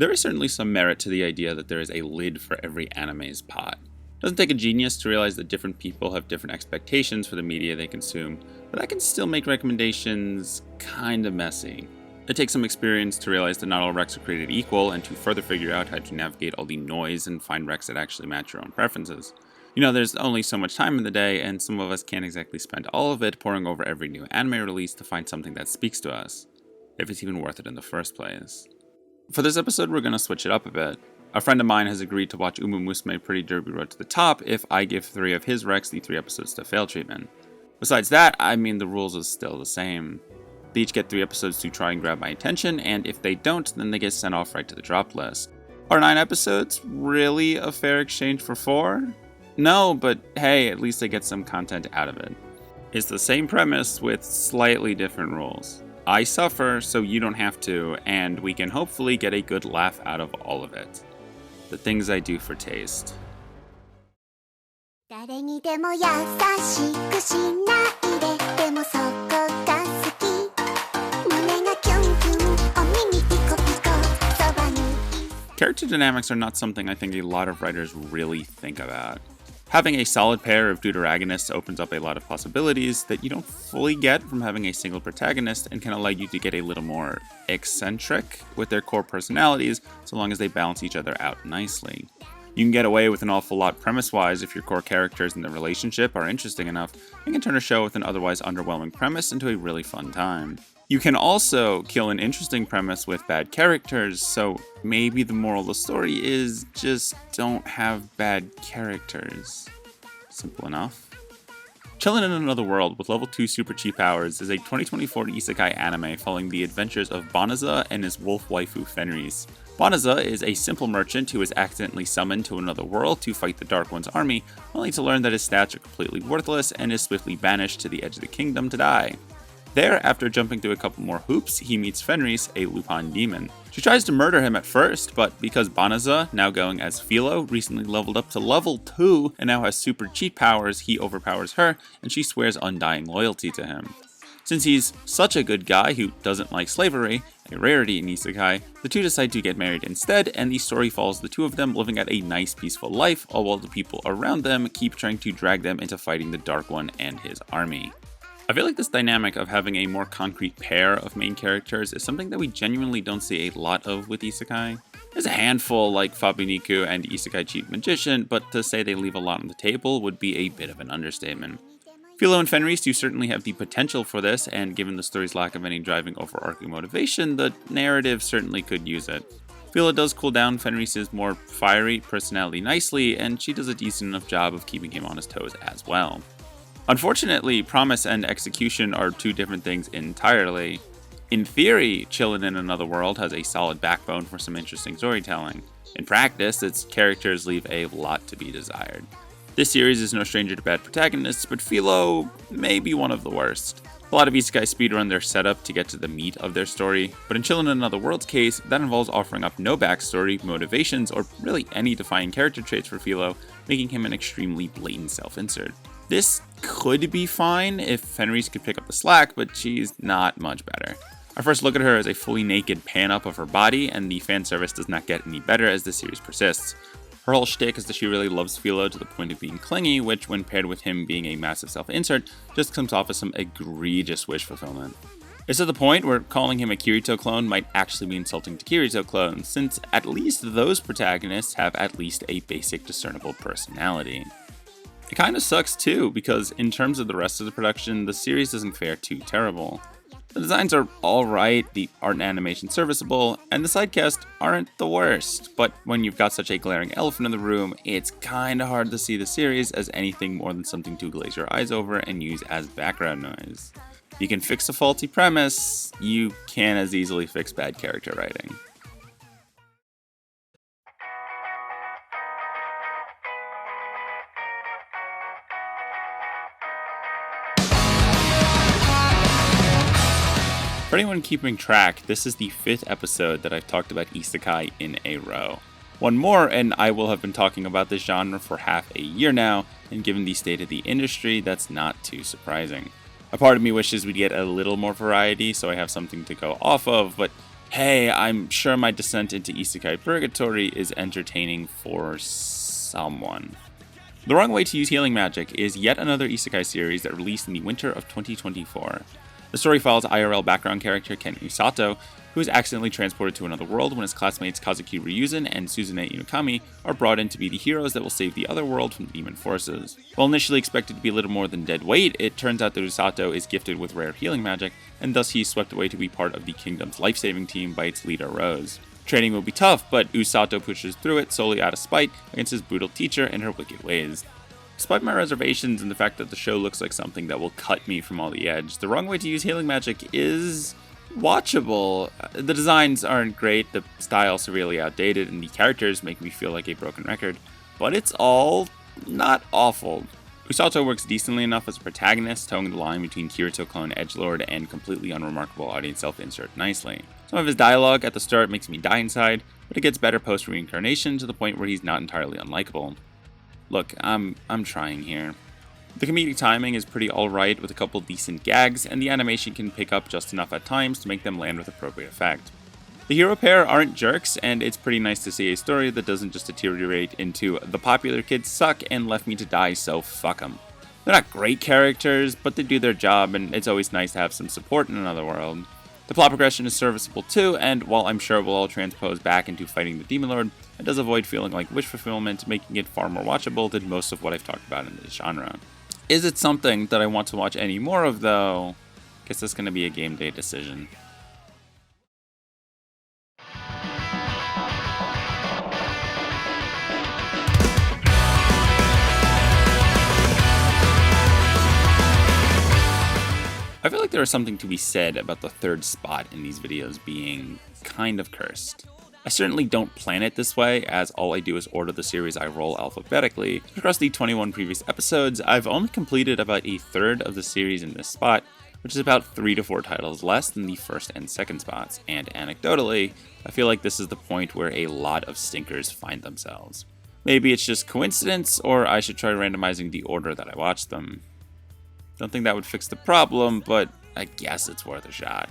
There is certainly some merit to the idea that there is a lid for every anime's pot. It doesn't take a genius to realize that different people have different expectations for the media they consume, but that can still make recommendations kinda messy. It takes some experience to realize that not all recs are created equal, and to further figure out how to navigate all the noise and find recs that actually match your own preferences. You know, there's only so much time in the day, and some of us can't exactly spend all of it poring over every new anime release to find something that speaks to us, if it's even worth it in the first place. For this episode, we're going to switch it up a bit. A friend of mine has agreed to watch Umumusume Pretty Derby Road to the Top if I give 3 of his recs the 3 episodes to fail treatment. Besides that, I mean, the rules is still the same. They each get 3 episodes to try and grab my attention, and if they don't, then they get sent off right to the drop list. Are 9 episodes really a fair exchange for 4? No, but hey, at least they get some content out of it. It's the same premise with slightly different rules. I suffer, so you don't have to, and we can hopefully get a good laugh out of all of it. The things I do for taste. Character dynamics are not something I think a lot of writers really think about. Having a solid pair of deuteragonists opens up a lot of possibilities that you don't fully get from having a single protagonist, and can allow you to get a little more eccentric with their core personalities, so long as they balance each other out nicely. You can get away with an awful lot premise-wise if your core characters and their relationship are interesting enough, and can turn a show with an otherwise underwhelming premise into a really fun time. You can also kill an interesting premise with bad characters, so maybe the moral of the story is just don't have bad characters. Simple enough. Chillin in Another World with level 2 super cheap powers is a 2024 isekai anime following the adventures of Banaza and his wolf waifu Fenris. Banaza is a simple merchant who is accidentally summoned to another world to fight the Dark One's army, only to learn that his stats are completely worthless and is swiftly banished to the edge of the kingdom to die. There, after jumping through a couple more hoops, he meets Fenris, a Lupin demon. She tries to murder him at first, but because Banaza, now going as Philo, recently leveled up to level 2 and now has super cheat powers, he overpowers her, and she swears undying loyalty to him. Since he's such a good guy who doesn't like slavery, a rarity in isekai, the two decide to get married instead, and the story follows the two of them living at a nice peaceful life, all while the people around them keep trying to drag them into fighting the Dark One and his army. I feel like this dynamic of having a more concrete pair of main characters is something that we genuinely don't see a lot of with isekai. There's a handful like Fabuniku and Isekai Chief Magician, but to say they leave a lot on the table would be a bit of an understatement. Philo and Fenris do certainly have the potential for this, and given the story's lack of any driving overarching motivation, the narrative certainly could use it. Philo does cool down Fenris' more fiery personality nicely, and she does a decent enough job of keeping him on his toes as well. Unfortunately, promise and execution are 2 different things entirely. In theory, Chillin in Another World has a solid backbone for some interesting storytelling. In practice, its characters leave a lot to be desired. This series is no stranger to bad protagonists, but Philo may be one of the worst. A lot of isekai speedrun their setup to get to the meat of their story, but in Chillin in Another World's case, that involves offering up no backstory, motivations, or really any defining character traits for Philo, making him an extremely blatant self-insert. This could be fine if Fenris could pick up the slack, but she's not much better. Our first look at her is a fully naked pan-up of her body, and the fan service does not get any better as the series persists. Her whole shtick is that she really loves Philo to the point of being clingy, which, when paired with him being a massive self-insert, just comes off as some egregious wish fulfillment. It's to the point where calling him a Kirito clone might actually be insulting to Kirito clones, since at least those protagonists have at least a basic discernible personality. It kinda sucks too, because in terms of the rest of the production, the series doesn't fare too terrible. The designs are alright, the art and animation serviceable, and the sidecast aren't the worst, but when you've got such a glaring elephant in the room, it's kinda hard to see the series as anything more than something to glaze your eyes over and use as background noise. You can fix a faulty premise, you can't as easily fix bad character writing. For anyone keeping track, this is the 5th episode that I've talked about isekai in a row. One more, and I will have been talking about this genre for half a year now, and given the state of the industry, that's not too surprising. A part of me wishes we'd get a little more variety, so I have something to go off of, but hey, I'm sure my descent into Isekai Purgatory is entertaining for someone. The Wrong Way to Use Healing Magic is yet another isekai series that released in the winter of 2024. The story follows IRL background character Ken Usato, who is accidentally transported to another world when his classmates Kazuki Ryuzen and Suzune Inukami are brought in to be the heroes that will save the other world from demon forces. While initially expected to be little more than dead weight, it turns out that Usato is gifted with rare healing magic, and thus he is swept away to be part of the kingdom's life-saving team by its leader Rose. Training will be tough, but Usato pushes through it solely out of spite against his brutal teacher and her wicked ways. Despite my reservations and the fact that the show looks like something that will cut me from all the edge, The Wrong Way to Use Healing Magic is watchable. The designs aren't great, the style severely outdated, and the characters make me feel like a broken record, but it's all not awful. Usato works decently enough as a protagonist, towing the line between Kirito clone edgelord and completely unremarkable audience self-insert nicely. Some of his dialogue at the start makes me die inside, but it gets better post-reincarnation to the point where he's not entirely unlikable. Look, I'm trying here. The comedic timing is pretty alright with a couple decent gags, and the animation can pick up just enough at times to make them land with appropriate effect. The hero pair aren't jerks, and it's pretty nice to see a story that doesn't just deteriorate into the popular kids suck and left me to die, so fuck 'em. They're not great characters, but they do their job, and it's always nice to have some support in another world. The plot progression is serviceable too, and while I'm sure we'll all transpose back into fighting the Demon Lord, it does avoid feeling like wish fulfillment, making it far more watchable than most of what I've talked about in this genre. Is it something that I want to watch any more of though? Guess that's gonna be a game day decision. I feel like there is something to be said about the third spot in these videos being kind of cursed. I certainly don't plan it this way, as all I do is order the series I roll alphabetically. Across the 21 previous episodes, I've only completed about a third of the series in this spot, which is about 3 to 4 titles less than the first and second spots, and anecdotally, I feel like this is the point where a lot of stinkers find themselves. Maybe it's just coincidence, or I should try randomizing the order that I watch them. Don't think that would fix the problem, but I guess it's worth a shot.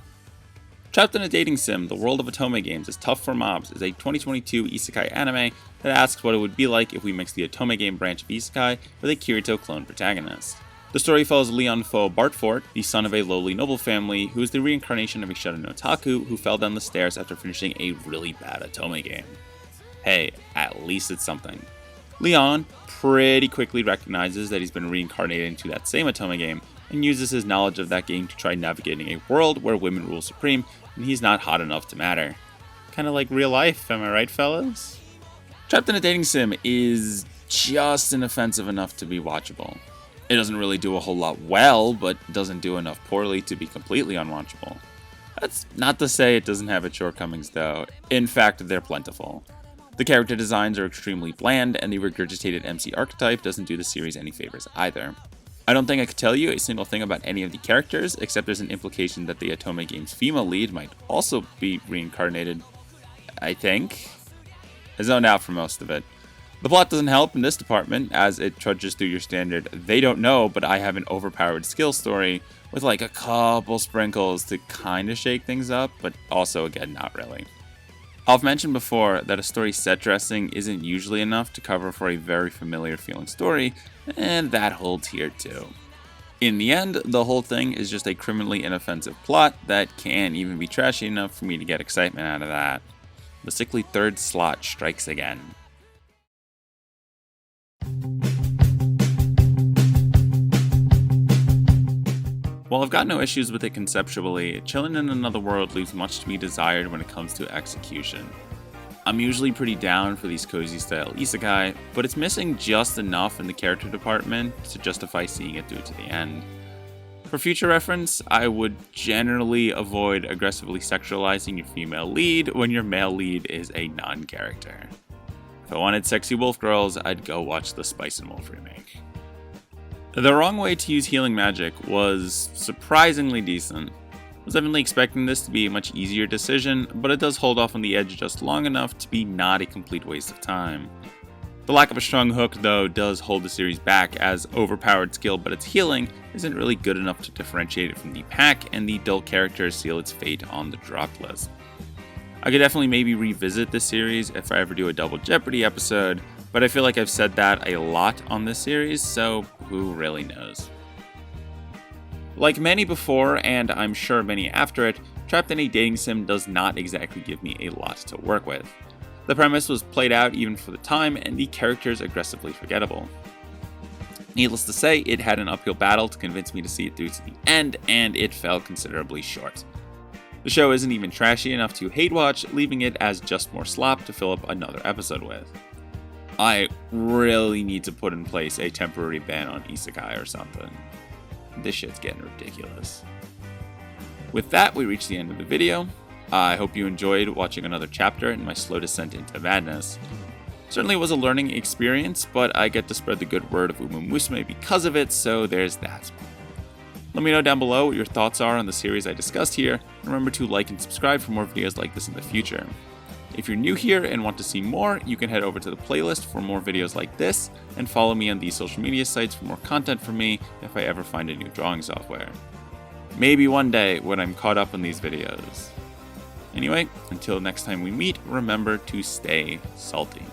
Trapped in a Dating Sim, The World of Otome Games is Tough for Mobs is a 2022 isekai anime that asks what it would be like if we mixed the Otome game branch of isekai with a Kirito clone protagonist. The story follows Leon-Fo Bartfort, the son of a lowly noble family, who is the reincarnation of a Shadow no Taku who fell down the stairs after finishing a really bad Otome game. Hey, at least it's something. Leon pretty quickly recognizes that he's been reincarnated into that same Otome game, and uses his knowledge of that game to try navigating a world where women rule supreme, and he's not hot enough to matter. Kinda like real life, am I right, fellas? Trapped in a Dating Sim is just inoffensive enough to be watchable. It doesn't really do a whole lot well, but doesn't do enough poorly to be completely unwatchable. That's not to say it doesn't have its shortcomings, though. In fact, they're plentiful. The character designs are extremely bland, and the regurgitated MC archetype doesn't do the series any favors either. I don't think I could tell you a single thing about any of the characters, except there's an implication that the Otome game's female lead might also be reincarnated, I think. I zoned out for most of it. The plot doesn't help in this department, as it trudges through your standard "they don't know, but I have an overpowered skill" story, with like a couple sprinkles to kinda shake things up, but also again not really. I've mentioned before that a story's set dressing isn't usually enough to cover for a very familiar feeling story, and that holds here too. In the end, the whole thing is just a criminally inoffensive plot that can't even be trashy enough for me to get excitement out of that. The sickly third slot strikes again. While I've got no issues with it conceptually, Chillin in Another World leaves much to be desired when it comes to execution. I'm usually pretty down for these cozy style isekai, but it's missing just enough in the character department to justify seeing it through to the end. For future reference, I would generally avoid aggressively sexualizing your female lead when your male lead is a non-character. If I wanted sexy wolf girls, I'd go watch the Spice and Wolf remake. The Wrong Way to Use Healing Magic was surprisingly decent. I was definitely expecting this to be a much easier decision, but it does hold off on the edge just long enough to be not a complete waste of time. The lack of a strong hook, though, does hold the series back, as overpowered skill but its healing isn't really good enough to differentiate it from the pack, and the dull characters seal its fate on the drop list. I could definitely maybe revisit this series if I ever do a Double Jeopardy episode, but I feel like I've said that a lot on this series, so who really knows? Like many before, and I'm sure many after it, Trapped in a Dating Sim does not exactly give me a lot to work with. The premise was played out even for the time, and the characters aggressively forgettable. Needless to say, it had an uphill battle to convince me to see it through to the end, and it fell considerably short. The show isn't even trashy enough to hate watch, leaving it as just more slop to fill up another episode with. I really need to put in place a temporary ban on isekai or something. This shit's getting ridiculous. With that, we reach the end of the video. I hope you enjoyed watching another chapter in my slow descent into madness. Certainly was a learning experience, but I get to spread the good word of Umu Musume because of it, so there's that. Let me know down below what your thoughts are on the series I discussed here, and remember to like and subscribe for more videos like this in the future. If you're new here and want to see more, you can head over to the playlist for more videos like this, and follow me on these social media sites for more content from me if I ever find a new drawing software. Maybe one day when I'm caught up on these videos. Anyway, until next time we meet, remember to stay salty.